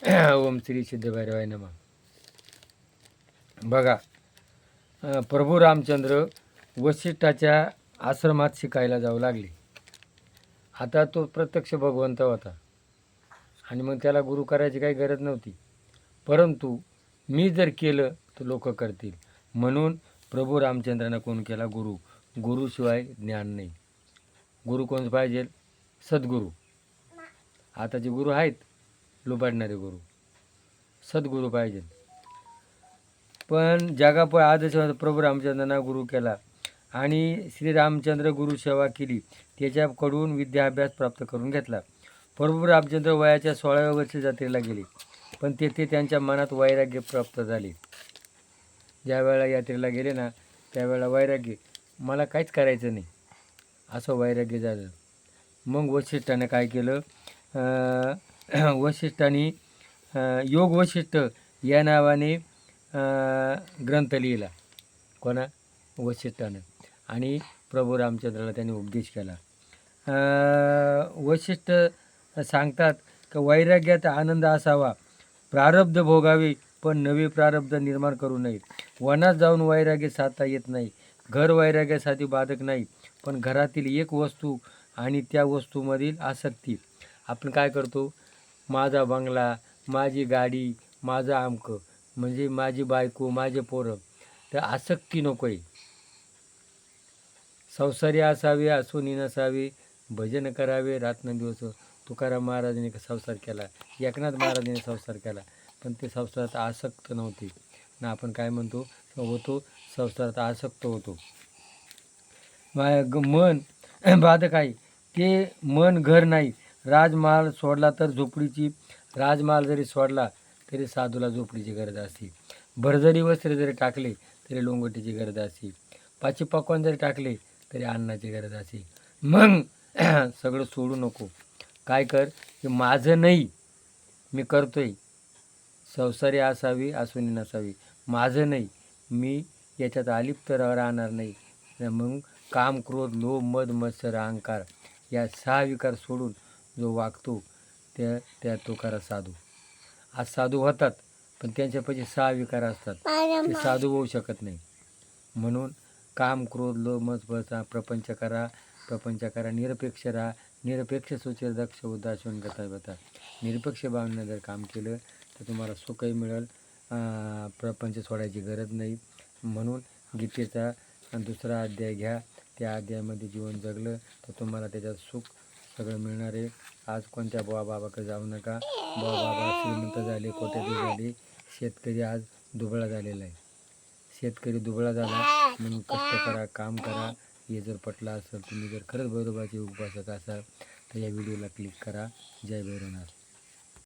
ओम श्री सिद्धभैरवाय नमः. बघा, प्रभू रामचंद्र वशिष्ठाच्या आश्रमात शिकायला जाऊ लागले. आता तो प्रत्यक्ष भगवंत होता आणि मग त्याला गुरु करायची काही गरज नव्हती. परंतु मी जर केलं तर लोक करतील, म्हणून प्रभू रामचंद्रानं कोण केला? गुरु. गुरुशिवाय ज्ञान नाही. गुरु कोण पाहिजे? सद्गुरू. आता जे गुरु आहेत लुबाडणारे गुरु, सद्गुरू पाहिजे. पण जगाप आदर्श प्रभू रामचंद्रांना गुरु केला आणि श्रीरामचंद्र गुरु सेवा केली. त्याच्याकडून विद्याभ्यास प्राप्त करून घेतला. प्रभू रामचंद्र वयाच्या 16व्या वर्षी जत्रेला गेले, पण तेथे त्यांच्या मनात वैराग्य प्राप्त झाले. ज्या वेळेला यात्रेला गेले ना, त्यावेळेला वैराग्य, मला काहीच करायचं नाही असं वैराग्य झालं. मग वशिष्ठाने काय केलं? वशिष्ठाने योग वशिष्ठ या नावाने ग्रंथ लिहिला. कोणा? वशिष्ठानं. आणि प्रभू रामचंद्राला त्यांनी उपदेश केला. वशिष्ठ सांगतात की वैराग्यात आनंद असावा, प्रारब्ध भोगावे पण नवे प्रारब्ध निर्माण करू नये. वनात जाऊन वैराग्य साधता येत नाही. घर वैराग्यासाठी बाधक नाही, पण घरातील एक वस्तू आणि त्या वस्तूमधील आसक्ती. आपण काय करतो? माझा बंगला, माझी गाडी, माझा आमकं, म्हणजे माझी बायको, माझे पोरं, तर आसक्ती नको आहे. संसारी असावे, असूनी नसावे, भजन करावे रात्रंदिवस. तुकाराम महाराजांनी संसार केला, एकनाथ महाराजांनी संसार केला, पण ते संसारात आसक्त नव्हते ना. आपण काय म्हणतो? होतो संसारात आसक्त होतो. मन बाधक आहे. ते मन घर नाही. राजमहाल सोडला तर झोपडीची, राजमहाल जरी सोडला तरी साधूला झोपडीची गरज असते. भरजरी वस्त्र जरी टाकले तरी लोंगोटीची गरज असते. पाची पकवान जरी टाकले तरी अन्नाची गरज असते. मग सगळं सोडू नको. काय कर? की माझं नाही, मी करतोय. संसारी असावी, असूनी नसावी, माझं नाही, मी याच्यात अलिप्त राहणार नाही. मग काम, क्रोध, लोभ, मद, मत्सर, अहंकार या 6 विकार सोडून जो वागतो त्या तो करा साधू. आज साधू होतात, पण त्यांच्यापाशी 6 विकार असतात, ते साधू होऊ शकत नाही. म्हणून काम, क्रोध, लोभ, मद, मत्सर प्रपंच करा, निरपेक्ष राहा. निरपेक्ष सुचिर दक्ष उदासीन गता. निरपेक्ष भावनेनं जर काम केलं तर तुम्हाला सुखही मिळेल, प्रपंच सोडायची गरज नाही. म्हणून गीतेचा 2रा अध्याय घ्या. त्या अध्यायामध्ये जीवन जगलं तर तुम्हाला त्याच्यात सुख सगळं मिळणार आहे. आज कोणत्या बाबाकडे जाऊ नका. बाबा श्रीमंत झाले, कोट्याधीश झाले, शेतकरी आज दुबळा झालेला आहे. शेतकरी दुबळा झाला म्हणून कष्ट करा, काम करा. हे जर पटलं असेल, तुम्ही जर खरंच भैरोबाचे उपासक असाल तर या व्हिडिओला क्लिक करा. जय भैरवनाथ.